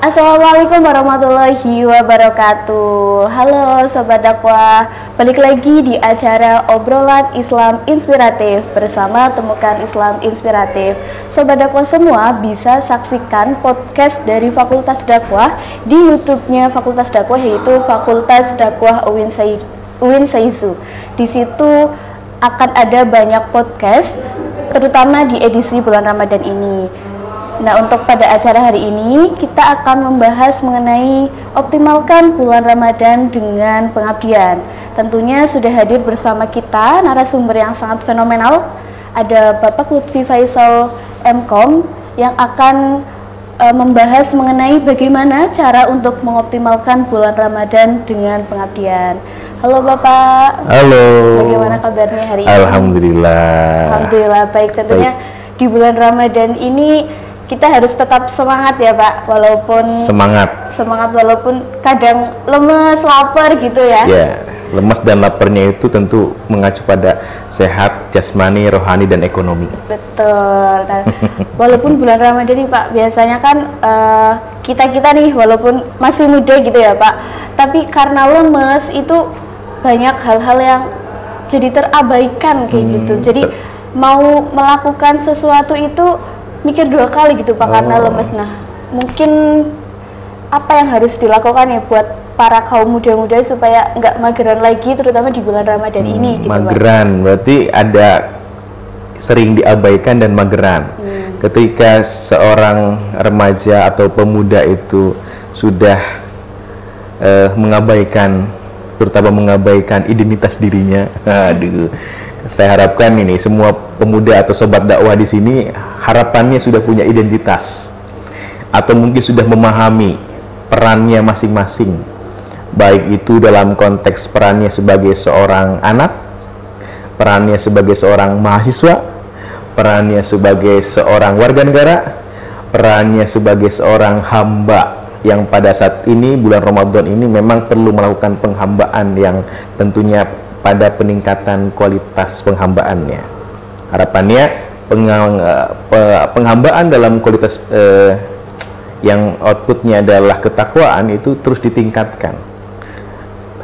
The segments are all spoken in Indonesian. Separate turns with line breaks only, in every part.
Assalamualaikum warahmatullahi wabarakatuh. Halo Sobat Dakwah, balik lagi di acara Obrolan Islam Inspiratif bersama Temukan Islam Inspiratif. Sobat Dakwah semua bisa saksikan podcast dari Fakultas Dakwah di YouTube-nya Fakultas Dakwah, yaitu Fakultas Dakwah UIN Saizu. Di situ akan ada banyak podcast, terutama di edisi bulan Ramadan ini. Nah, untuk pada acara hari ini kita akan membahas mengenai optimalkan bulan Ramadan dengan pengabdian. Tentunya sudah hadir bersama kita narasumber yang sangat fenomenal. Ada Bapak Lutfi Faisal MKom yang akan membahas mengenai bagaimana cara untuk mengoptimalkan bulan Ramadan dengan pengabdian. Halo Bapak.
Halo.
Bagaimana kabarnya hari ini?
Alhamdulillah
Baik. Tentunya di bulan Ramadan ini kita harus tetap semangat ya Pak, walaupun semangat walaupun kadang lemes, lapar gitu ya.
Ya, lemes dan laparnya itu tentu mengacu pada sehat jasmani, rohani dan ekonomi.
Betul. Nah, walaupun bulan Ramadan nih Pak, biasanya kan kita nih walaupun masih muda gitu ya Pak, tapi karena lemes itu banyak hal-hal yang jadi terabaikan kayak gitu. Jadi mau melakukan sesuatu itu mikir dua kali gitu Pak, karena lemes. Nah, mungkin apa yang harus dilakukan ya buat para kaum muda-muda supaya nggak mageran lagi, terutama di bulan Ramadan ini gitu
mageran, Pak. Berarti ada sering diabaikan dan mageran. Ketika seorang remaja atau pemuda itu sudah mengabaikan, terutama mengabaikan identitas dirinya. Aduh. Saya harapkan ini semua pemuda atau sobat dakwah di sini harapannya sudah punya identitas atau mungkin sudah memahami perannya masing-masing, baik itu dalam konteks perannya sebagai seorang anak, perannya sebagai seorang mahasiswa, perannya sebagai seorang warga negara, perannya sebagai seorang hamba yang pada saat ini bulan Ramadan ini memang perlu melakukan penghambaan yang tentunya pada peningkatan kualitas penghambaannya. Harapannya penghambaan dalam kualitas yang outputnya adalah ketakwaan itu terus ditingkatkan.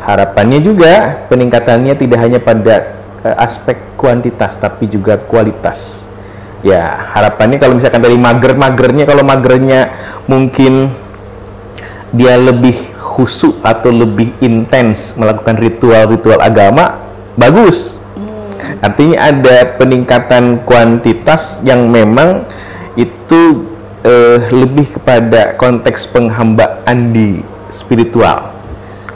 Harapannya juga peningkatannya tidak hanya pada aspek kuantitas tapi juga kualitas. Ya, harapannya kalau misalkan dari magernya, kalau magernya mungkin dia lebih khusyuk atau lebih intens melakukan ritual-ritual agama, bagus. Artinya ada peningkatan kuantitas yang memang itu lebih kepada konteks penghambaan di spiritual,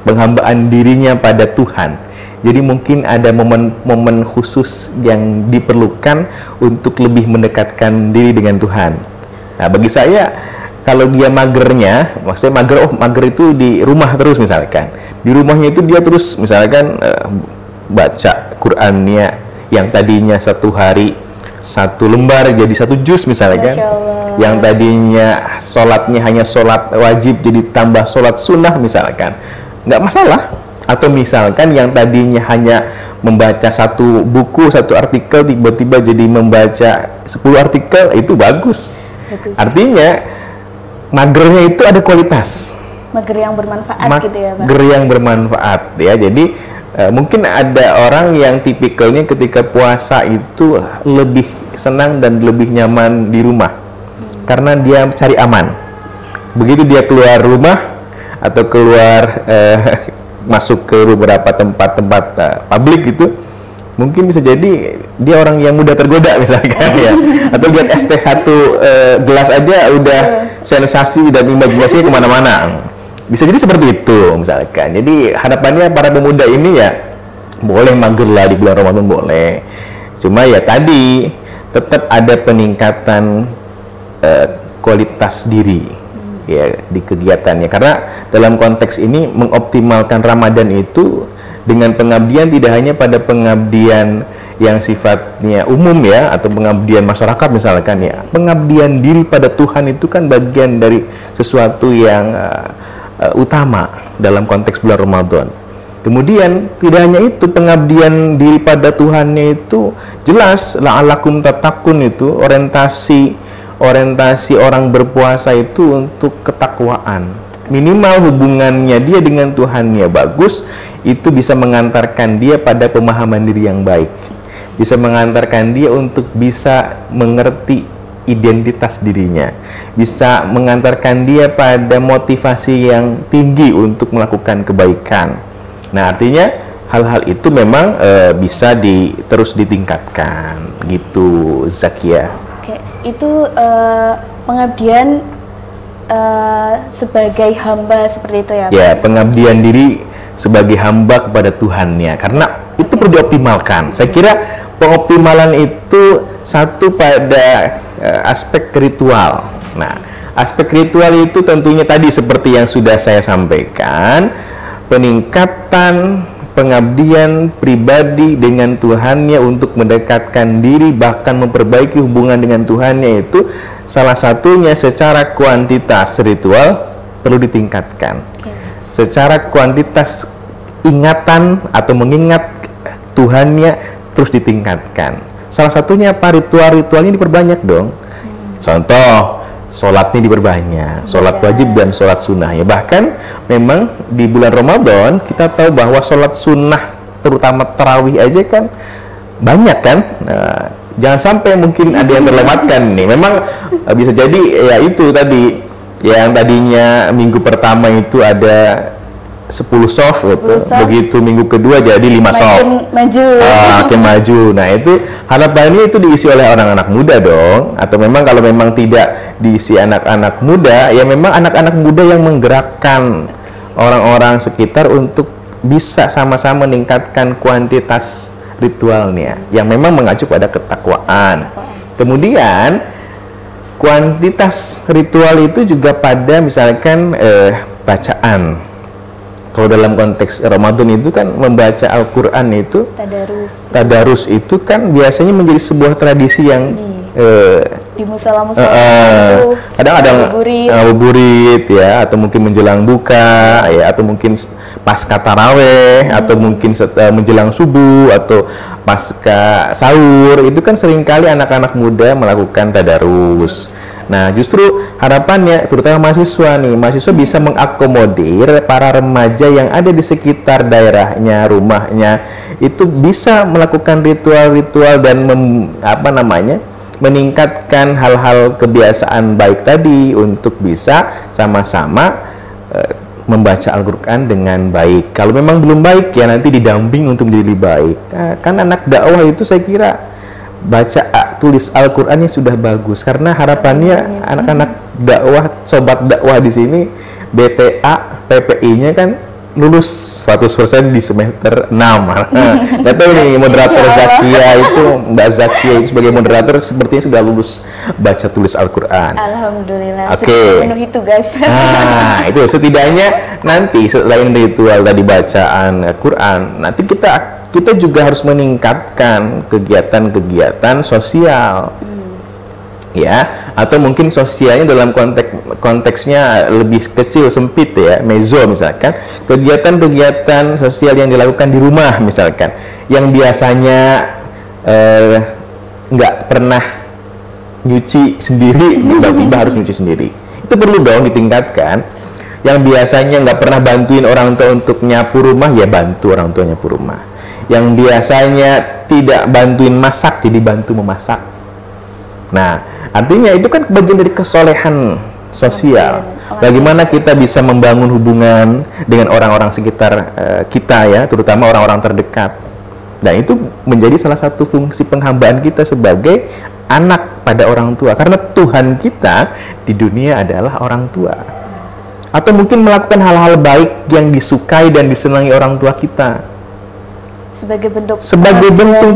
penghambaan dirinya pada Tuhan. Jadi mungkin ada momen-momen khusus yang diperlukan untuk lebih mendekatkan diri dengan Tuhan. Nah, bagi saya kalau dia magernya, maksudnya mager itu di rumah terus misalkan. Di rumahnya itu dia terus misalkan baca Qur'annya yang tadinya satu hari satu lembar jadi satu juz misalkan. Yang tadinya sholatnya hanya sholat wajib jadi tambah sholat sunnah misalkan. Nggak masalah. Atau misalkan yang tadinya hanya membaca satu buku, satu artikel, tiba-tiba jadi membaca 10 artikel, itu bagus. Artinya magernya itu ada kualitas,
mager yang bermanfaat gitu ya Pak.
Mager yang bermanfaat ya. Jadi mungkin ada orang yang tipikalnya ketika puasa itu lebih senang dan lebih nyaman di rumah karena dia cari aman. Begitu dia keluar rumah atau keluar masuk ke beberapa tempat-tempat publik gitu, mungkin bisa jadi dia orang yang mudah tergoda misalkan ya, atau lihat es teh satu gelas aja udah sensasi dan imajinasinya kemana-mana. Bisa jadi seperti itu misalkan. Jadi harapannya para pemuda ini ya boleh mager lah di bulan Ramadan, boleh. Cuma ya tadi tetap ada peningkatan kualitas diri ya di kegiatannya, karena dalam konteks ini mengoptimalkan Ramadan itu dengan pengabdian tidak hanya pada pengabdian yang sifatnya umum ya, atau pengabdian masyarakat misalkan ya. Pengabdian diri pada Tuhan itu kan bagian dari sesuatu yang utama dalam konteks bulan Ramadan. Kemudian tidak hanya itu, pengabdian diri pada Tuhannya itu jelas la'alakum tattaqun, itu orientasi orientasi orang berpuasa itu untuk ketakwaan. Minimal hubungannya dia dengan Tuhannya bagus, itu bisa mengantarkan dia pada pemahaman diri yang baik. Bisa mengantarkan dia untuk bisa mengerti identitas dirinya. Bisa mengantarkan dia pada motivasi yang tinggi untuk melakukan kebaikan. Nah, artinya hal-hal itu memang bisa terus ditingkatkan gitu, Zakia.
Oke, itu pengabdian sebagai hamba seperti itu ya Pak?
Ya, pengabdian diri sebagai hamba kepada Tuhannya, karena itu perlu dioptimalkan. Saya kira pengoptimalan itu satu pada aspek ritual. Nah, aspek ritual itu tentunya tadi seperti yang sudah saya sampaikan, peningkatan pengabdian pribadi dengan Tuhannya untuk mendekatkan diri, bahkan memperbaiki hubungan dengan Tuhannya, itu salah satunya secara kuantitas ritual perlu ditingkatkan. Secara kuantitas ingatan atau mengingat Tuhannya terus ditingkatkan. Salah satunya apa? Ritual-ritualnya diperbanyak dong. Contoh, sholatnya diperbanyak, sholat wajib dan sholat sunnah ya. Bahkan memang di bulan Ramadan kita tahu bahwa sholat sunnah, terutama tarawih aja kan banyak kan. Jangan sampai mungkin ada yang terlewatkan nih. Memang bisa jadi ya itu tadi, yang tadinya minggu pertama itu ada 10 soft gitu. Begitu minggu kedua jadi 5 soft. Makin maju. Nah, itu harapannya itu diisi oleh anak-anak muda dong. Atau memang kalau memang tidak diisi anak-anak muda, ya memang anak-anak muda yang menggerakkan orang-orang sekitar untuk bisa sama-sama meningkatkan kuantitas ritualnya yang memang mengacu pada ketakwaan. Kemudian kuantitas ritual itu juga pada misalkan bacaan. Kalau dalam konteks Ramadan itu kan membaca Al-Quran itu tadarus itu kan biasanya menjadi sebuah tradisi yang
di musola-musola
kadang-kadang ngabuburit ya, atau mungkin menjelang buka ya, atau mungkin pasca taraweh, atau mungkin menjelang subuh atau pasca sahur, itu kan seringkali anak-anak muda melakukan tadarus. Nah, justru harapannya terutama mahasiswa bisa mengakomodir para remaja yang ada di sekitar daerahnya, rumahnya, itu bisa melakukan ritual-ritual dan meningkatkan hal-hal kebiasaan baik tadi untuk bisa sama-sama membaca Al-Quran dengan baik. Kalau memang belum baik ya nanti didamping untuk menjadi lebih baik. Nah, kan anak dakwah itu saya kira baca tulis Al-Qur'annya sudah bagus, karena harapannya anak-anak dakwah, sobat dakwah di sini BTA PPI-nya kan lulus 100% di semester 6. Nggak tahu nih moderator Zakia itu, Mbak Zakia itu sebagai moderator sepertinya sudah lulus baca tulis Al-Qur'an.
Alhamdulillah.
Oke.
Penuh itu guys.
Nah, itu setidaknya nanti selain ritual tadi bacaan Al-Qur'an, nanti kita juga harus meningkatkan kegiatan-kegiatan sosial. Ya, atau mungkin sosialnya dalam konteksnya lebih kecil, sempit ya, mezo misalkan, kegiatan-kegiatan sosial yang dilakukan di rumah misalkan, yang biasanya nggak pernah nyuci sendiri, tiba-tiba harus nyuci sendiri. Itu perlu dong ditingkatkan. Yang biasanya nggak pernah bantuin orang tua untuk nyapu rumah, ya bantu orang tua nyapu rumah. Yang biasanya tidak bantuin masak, jadi bantu memasak. Nah, artinya itu kan bagian dari kesolehan sosial. Bagaimana kita bisa membangun hubungan dengan orang-orang sekitar kita ya, terutama orang-orang terdekat. Dan itu menjadi salah satu fungsi penghambaan kita sebagai anak pada orang tua. Karena Tuhan kita di dunia adalah orang tua. Atau mungkin melakukan hal-hal baik yang disukai dan disenangi orang tua kita. Sebagai bentuk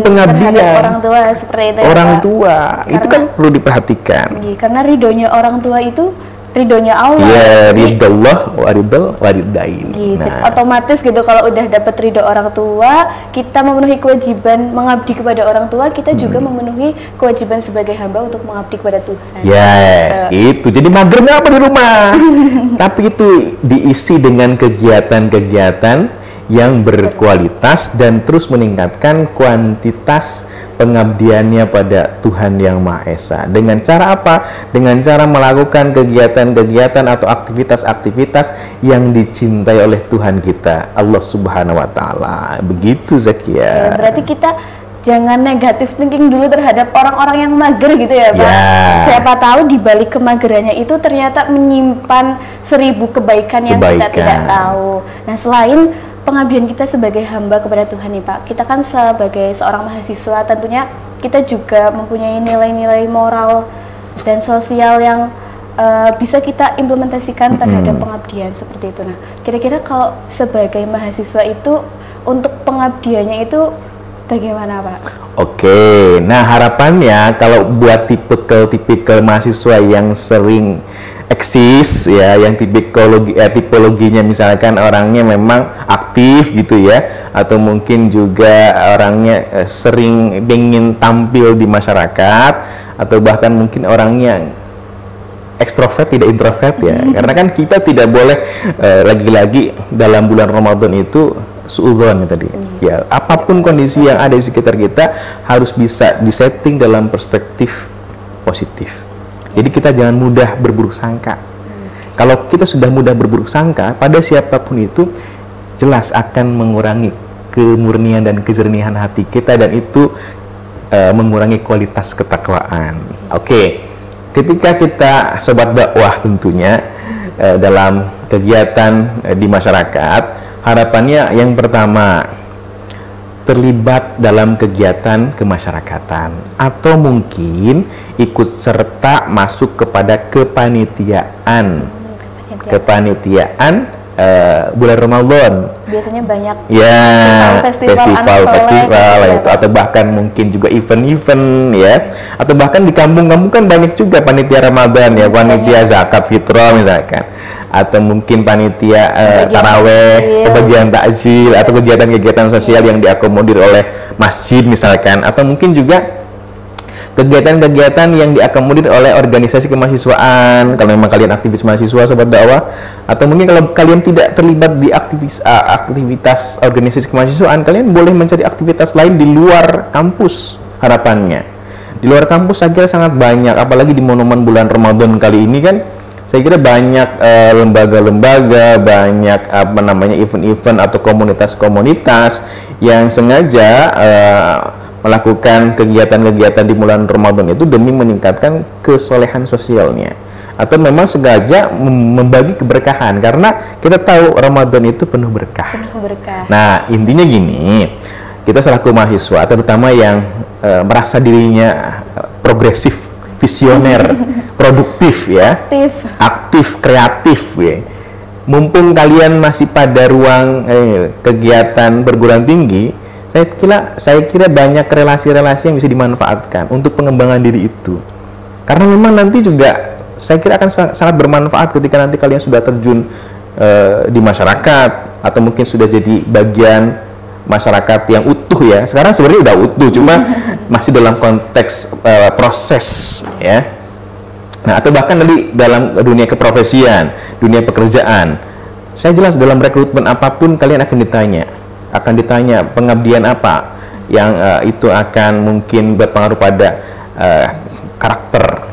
pengabdian
orang tua seperti itu.
Orang tua itu kan perlu diperhatikan.
Karena ridhonya orang tua itu ridhonya Allah.
Ya, ridho Allah wa ridho walidain.
Nah, otomatis gitu kalau udah dapat ridho orang tua, kita memenuhi kewajiban mengabdi kepada orang tua, kita juga memenuhi kewajiban sebagai hamba untuk mengabdi kepada Tuhan.
Yes, gitu. Jadi magernya apa di rumah? Tapi itu diisi dengan kegiatan-kegiatan yang berkualitas dan terus meningkatkan kuantitas pengabdiannya pada Tuhan Yang Maha Esa. Dengan cara apa? Dengan cara melakukan kegiatan-kegiatan atau aktivitas-aktivitas yang dicintai oleh Tuhan kita, Allah Subhanahu wa Ta'ala. Begitu, Zakia.
Berarti kita jangan negatif thinking dulu terhadap orang-orang yang mager gitu ya, Pak. Siapa tahu di balik kemagerannya itu ternyata menyimpan 1000 kebaikan yang kita tidak tahu. Nah, selain pengabdian kita sebagai hamba kepada Tuhan nih, Pak, kita kan sebagai seorang mahasiswa tentunya kita juga mempunyai nilai-nilai moral dan sosial yang bisa kita implementasikan terhadap pengabdian seperti itu. Nah, kira-kira kalau sebagai mahasiswa itu untuk pengabdiannya itu bagaimana, Pak?
Oke, nah harapannya kalau buat tipikal mahasiswa yang sering eksis ya, yang tipologinya misalkan orangnya memang aktif gitu ya, atau mungkin juga orangnya sering ingin tampil di masyarakat, atau bahkan mungkin orangnya ekstrovert tidak introvert ya, karena kan kita tidak boleh lagi-lagi dalam bulan Ramadan itu suudzon tadi ya, apapun kondisi yang ada di sekitar kita harus bisa disetting dalam perspektif positif. Jadi kita jangan mudah berburuk sangka. Kalau kita sudah mudah berburuk sangka pada siapapun itu, jelas akan mengurangi kemurnian dan kejernihan hati kita, dan itu mengurangi kualitas ketakwaan. Oke, ketika kita sobat dakwah tentunya dalam kegiatan di masyarakat, harapannya yang pertama terlibat dalam kegiatan kemasyarakatan, atau mungkin ikut serta masuk kepada kepanitiaan bulan Ramadan.
Biasanya banyak
ya festival
gitu,
itu, atau bahkan mungkin juga event-event ya, atau bahkan di kampung-kampung kan banyak juga panitia Ramadan ya, panitia zakat fitrah misalkan, atau mungkin panitia taraweh, pembagian takjil, atau kegiatan-kegiatan sosial yang diakomodir oleh masjid misalkan, atau mungkin juga kegiatan-kegiatan yang diakomodir oleh organisasi kemahasiswaan kalau memang kalian aktivis mahasiswa sobat dakwah, atau mungkin kalau kalian tidak terlibat di aktivitas organisasi kemahasiswaan, kalian boleh mencari aktivitas lain di luar kampus. Harapannya di luar kampus saya kira sangat banyak, apalagi di momen bulan Ramadan kali ini kan saya kira banyak lembaga-lembaga, banyak event-event atau komunitas-komunitas yang sengaja melakukan kegiatan-kegiatan di bulan Ramadan itu demi meningkatkan kesolehan sosialnya, atau memang sengaja membagi keberkahan, karena kita tahu Ramadan itu penuh berkah. Nah, intinya gini, kita selaku mahasiswa, terutama yang merasa dirinya progresif, visioner, produktif ya, aktif, kreatif ya. Mumpung kalian masih pada ruang kegiatan perguruan tinggi, saya kira banyak relasi-relasi yang bisa dimanfaatkan untuk pengembangan diri itu. Karena memang nanti juga saya kira akan sangat bermanfaat ketika nanti kalian sudah terjun di masyarakat, atau mungkin sudah jadi bagian masyarakat yang utuh ya. Sekarang sebenarnya udah utuh, cuma masih dalam konteks proses ya. Nah, atau bahkan nanti dalam dunia keprofesian, dunia pekerjaan. Saya jelas dalam rekrutmen apapun kalian akan ditanya pengabdian apa yang itu akan mungkin berpengaruh pada karakter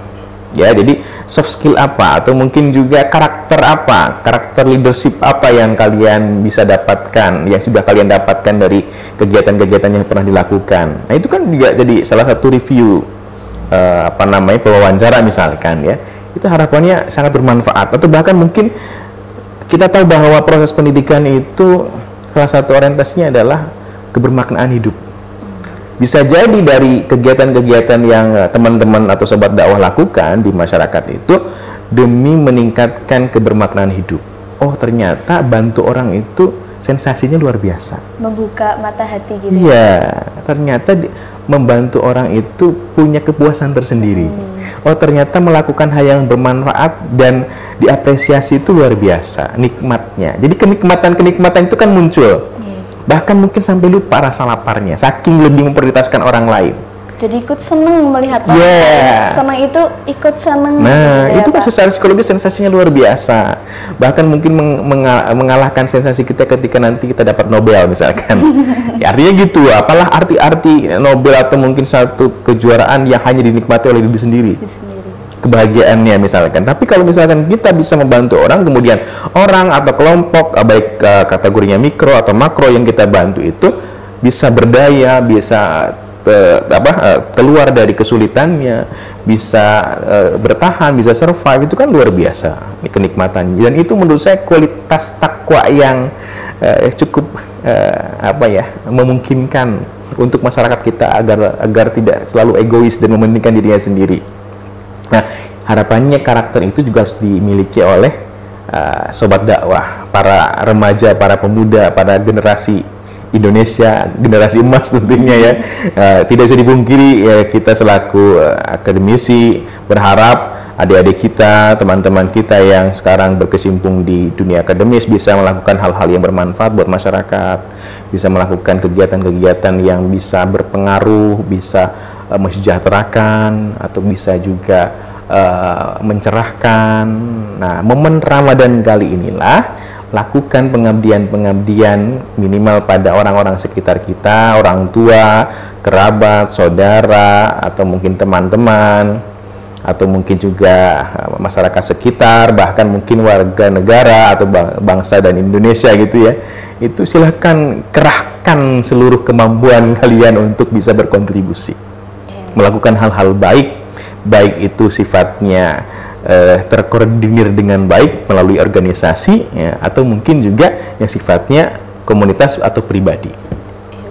ya. Jadi soft skill apa, atau mungkin juga karakter leadership apa yang kalian bisa dapatkan, yang sudah kalian dapatkan dari kegiatan-kegiatan yang pernah dilakukan. Nah, itu kan juga jadi salah satu review pewawancara misalkan ya. Itu harapannya sangat bermanfaat. Atau bahkan mungkin kita tahu bahwa proses pendidikan itu salah satu orientasinya adalah kebermaknaan hidup. Bisa jadi dari kegiatan-kegiatan yang teman-teman atau sobat dakwah lakukan di masyarakat itu demi meningkatkan kebermaknaan hidup. Oh, ternyata bantu orang itu sensasinya luar biasa.
Membuka mata hati gitu.
Iya, ternyata membantu orang itu punya kepuasan tersendiri. Oh, ternyata melakukan hal yang bermanfaat dan diapresiasi itu luar biasa nikmatnya. Jadi kenikmatan itu kan muncul. Bahkan mungkin sampai lupa rasa laparnya, saking lebih memprioritaskan orang lain.
Jadi ikut seneng melihat orang
Yeah.
seneng itu ikut seneng.
Nah,
gitu ya,
itu kan
Pak.
secara psikologis sensasinya luar biasa. Bahkan mungkin mengalahkan sensasi kita ketika nanti kita dapat Nobel misalkan. Ya, artinya gitu, apalah arti-arti Nobel atau mungkin satu kejuaraan yang hanya dinikmati oleh diri sendiri.
Diri sendiri.
Kebahagiaannya misalkan. Tapi kalau misalkan kita bisa membantu orang, kemudian orang atau kelompok, baik kategorinya mikro atau makro yang kita bantu itu bisa berdaya, bisa keluar dari kesulitannya, bisa bertahan, bisa survive, itu kan luar biasa kenikmatannya. Dan itu menurut saya kualitas takwa yang cukup memungkinkan untuk masyarakat kita agar tidak selalu egois dan mementingkan dirinya sendiri. Nah, harapannya karakter itu juga harus dimiliki oleh sobat dakwah, para remaja, para pemuda, para generasi Indonesia, generasi emas tentunya ya. Tidak bisa dipungkiri kita selaku akademisi berharap adik-adik kita, teman-teman kita yang sekarang berkecimpung di dunia akademis bisa melakukan hal-hal yang bermanfaat buat masyarakat, bisa melakukan kegiatan-kegiatan yang bisa berpengaruh, bisa mensejahterakan, atau bisa juga mencerahkan. Nah, momen Ramadan kali inilah lakukan pengabdian-pengabdian minimal pada orang-orang sekitar kita, orang tua, kerabat, saudara, atau mungkin teman-teman, atau mungkin juga masyarakat sekitar, bahkan mungkin warga negara atau bangsa dan Indonesia gitu ya. Itu silahkan kerahkan seluruh kemampuan kalian untuk bisa berkontribusi, melakukan hal-hal baik itu sifatnya terkoordinir dengan baik melalui organisasi ya, atau mungkin juga yang sifatnya komunitas atau pribadi.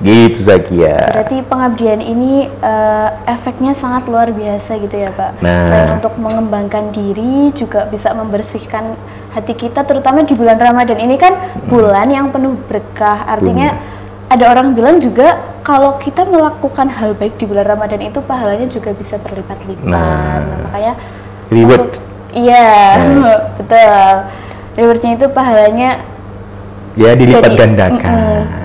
Gitu Zakia.
Berarti pengabdian ini efeknya sangat luar biasa gitu ya Pak.
Nah.
Selain untuk mengembangkan diri, juga bisa membersihkan hati kita, terutama di bulan Ramadan ini kan bulan yang penuh berkah. Artinya ada orang bilang juga kalau kita melakukan hal baik di bulan Ramadan itu pahalanya juga bisa berlipat-lipat.
Nah.
Makanya
Reward.
Iya, betul. Rewardnya itu pahalanya
Ya dilipat gandakan.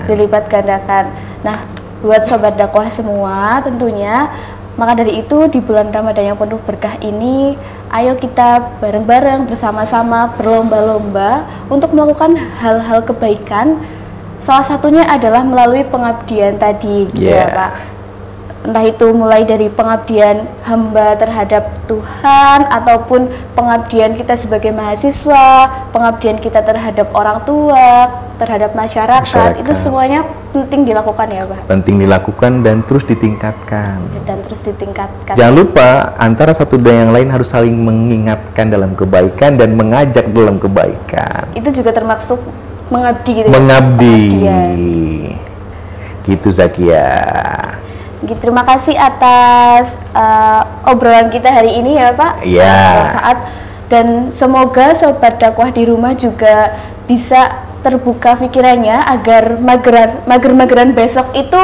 Dilipat gandakan. Nah, buat sobat dakwah semua tentunya, maka dari itu di bulan Ramadan yang penuh berkah ini, ayo kita bareng-bareng bersama-sama berlomba-lomba untuk melakukan hal-hal kebaikan. Salah satunya adalah melalui pengabdian tadi, gitu ya Pak. Entah itu mulai dari pengabdian hamba terhadap Tuhan, ataupun pengabdian kita sebagai mahasiswa, pengabdian kita terhadap orang tua, terhadap masyarakat. Itu semuanya penting dilakukan ya Pak?
Penting dilakukan dan terus ditingkatkan.
Dan terus ditingkatkan.
Jangan lupa, antara satu dan yang lain harus saling mengingatkan dalam kebaikan dan mengajak dalam kebaikan.
Itu juga termasuk mengabdi gitu
Mengabdi.
Ya?
Gitu Zakia.
Terima kasih atas obrolan kita hari ini ya Pak.
Iya.
Bermanfaat, dan semoga sobat dakwah di rumah juga bisa terbuka pikirannya agar mager-mageran besok itu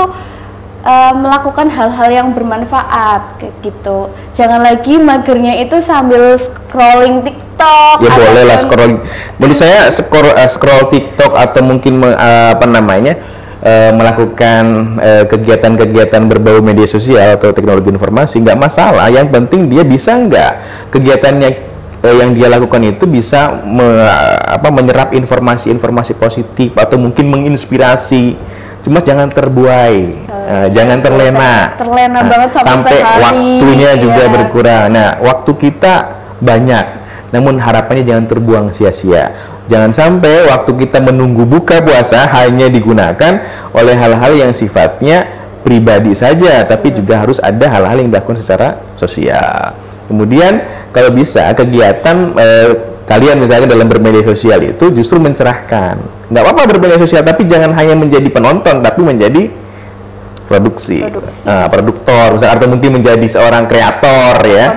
melakukan hal-hal yang bermanfaat kayak gitu. Jangan lagi magernya itu sambil scrolling TikTok.
Ya boleh lah scrolling. Menurut saya scroll TikTok atau mungkin melakukan kegiatan-kegiatan berbau media sosial atau teknologi informasi nggak masalah. Yang penting dia bisa nggak kegiatannya yang dia lakukan itu bisa menyerap informasi-informasi positif atau mungkin menginspirasi. Cuma jangan terbuai, jangan terlena
banget
sampai
sehari.
Waktunya juga berkurang. Nah, waktu kita banyak, namun harapannya jangan terbuang sia-sia. Jangan sampai waktu kita menunggu buka puasa hanya digunakan oleh hal-hal yang sifatnya pribadi saja, tapi juga harus ada hal-hal yang dilakukan secara sosial. Kemudian kalau bisa kegiatan kalian misalnya dalam bermedia sosial itu justru mencerahkan. Nggak apa-apa bermedia sosial, tapi jangan hanya menjadi penonton, tapi menjadi produktor, misalnya, atau mungkin menjadi seorang kreator ya.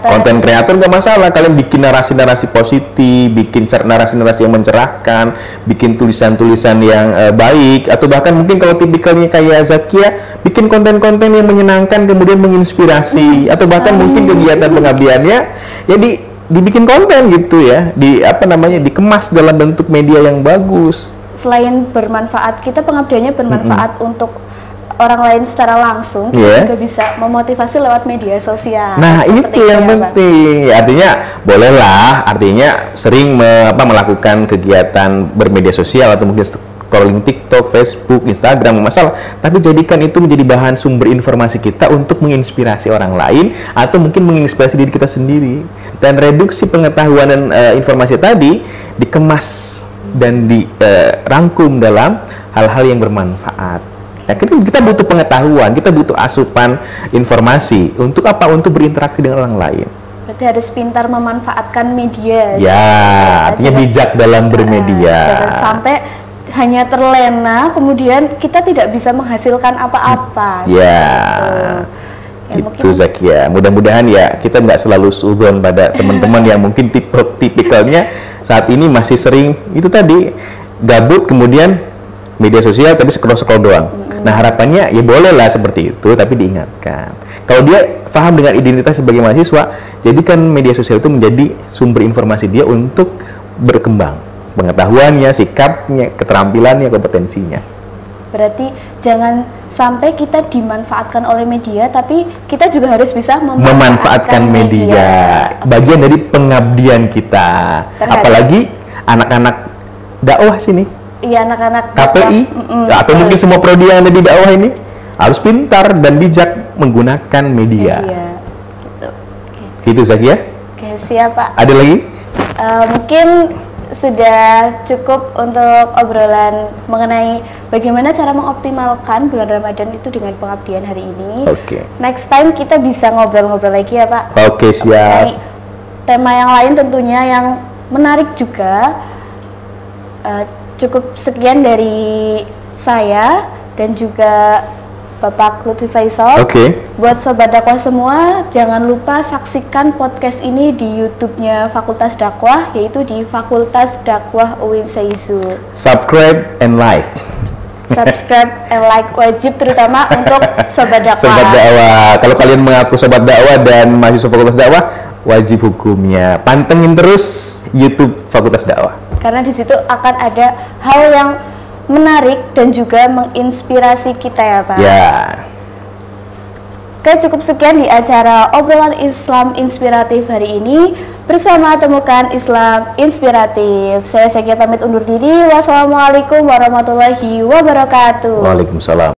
Konten kreator nggak masalah, kalian bikin narasi-narasi positif, bikin narasi-narasi yang mencerahkan, bikin tulisan-tulisan yang baik, atau bahkan mungkin kalau tipikalnya kayak Zakia, bikin konten-konten yang menyenangkan kemudian menginspirasi, atau bahkan mungkin kegiatan pengabdiannya jadi dibikin konten gitu ya, dikemas dalam bentuk media yang bagus.
Selain bermanfaat, kita pengabdiannya bermanfaat untuk orang lain secara langsung, kita juga bisa memotivasi lewat media sosial.
Nah, itu yang penting. Artinya bolehlah, artinya sering melakukan kegiatan bermedia sosial atau mungkin scrolling TikTok, Facebook, Instagram, masalah. Tapi jadikan itu menjadi bahan sumber informasi kita untuk menginspirasi orang lain atau mungkin menginspirasi diri kita sendiri. Dan reduksi pengetahuan dan informasi tadi dikemas dan dirangkum dalam hal-hal yang bermanfaat. Ya, kita butuh pengetahuan, kita butuh asupan informasi untuk apa? Untuk berinteraksi dengan orang lain.
Berarti harus pintar memanfaatkan media.
Ya, artinya bijak dalam bermedia.
Jangan sampai hanya terlena, kemudian kita tidak bisa menghasilkan apa-apa.
Ya, itu Zakia. Mudah-mudahan ya kita nggak selalu suudzon pada teman-teman yang mungkin tipikalnya saat ini masih sering itu tadi gabut, kemudian media sosial tapi scroll-scroll doang. Nah, harapannya ya bolehlah seperti itu, tapi diingatkan. Kalau dia paham dengan identitas sebagai mahasiswa, jadikan media sosial itu menjadi sumber informasi dia untuk berkembang. Pengetahuannya, sikapnya, keterampilannya, kompetensinya.
Berarti jangan sampai kita dimanfaatkan oleh media, tapi kita juga harus bisa memanfaatkan media.
Bagian dari pengabdian kita. Apalagi anak-anak dakwah sini.
Iya, anak-anak
KPI atau mungkin semua prodi yang ada di dakwah ini harus pintar dan bijak menggunakan media. Gitu Zakia?
Oke, siap Pak.
Ada lagi?
Mungkin sudah cukup untuk obrolan mengenai bagaimana cara mengoptimalkan bulan Ramadan itu dengan pengabdian hari ini.
Oke.
Next time kita bisa ngobrol-ngobrol lagi ya Pak.
Oke, siap.
Tema yang lain tentunya yang menarik juga. Cukup sekian dari saya dan juga Bapak Lutfi Faisal. Buat Sobat Dakwah semua, jangan lupa saksikan podcast ini di YouTube-nya Fakultas Dakwah, yaitu di Fakultas Dakwah UIN Seizu.
Subscribe and like.
Subscribe and like wajib, terutama untuk Sobat Dakwah.
Sobat Dakwah. Kalau kalian mengaku Sobat Dakwah dan mahasiswa Fakultas Dakwah, wajib hukumnya pantengin terus YouTube Fakultas Dakwah.
Karena di situ akan ada hal yang menarik dan juga menginspirasi kita ya Pak.
Ya.
Oke, cukup sekian di acara obrolan Islam inspiratif hari ini bersama Temukan Islam Inspiratif. Saya Zakia pamit undur diri. Wassalamualaikum warahmatullahi wabarakatuh.
Waalaikumsalam.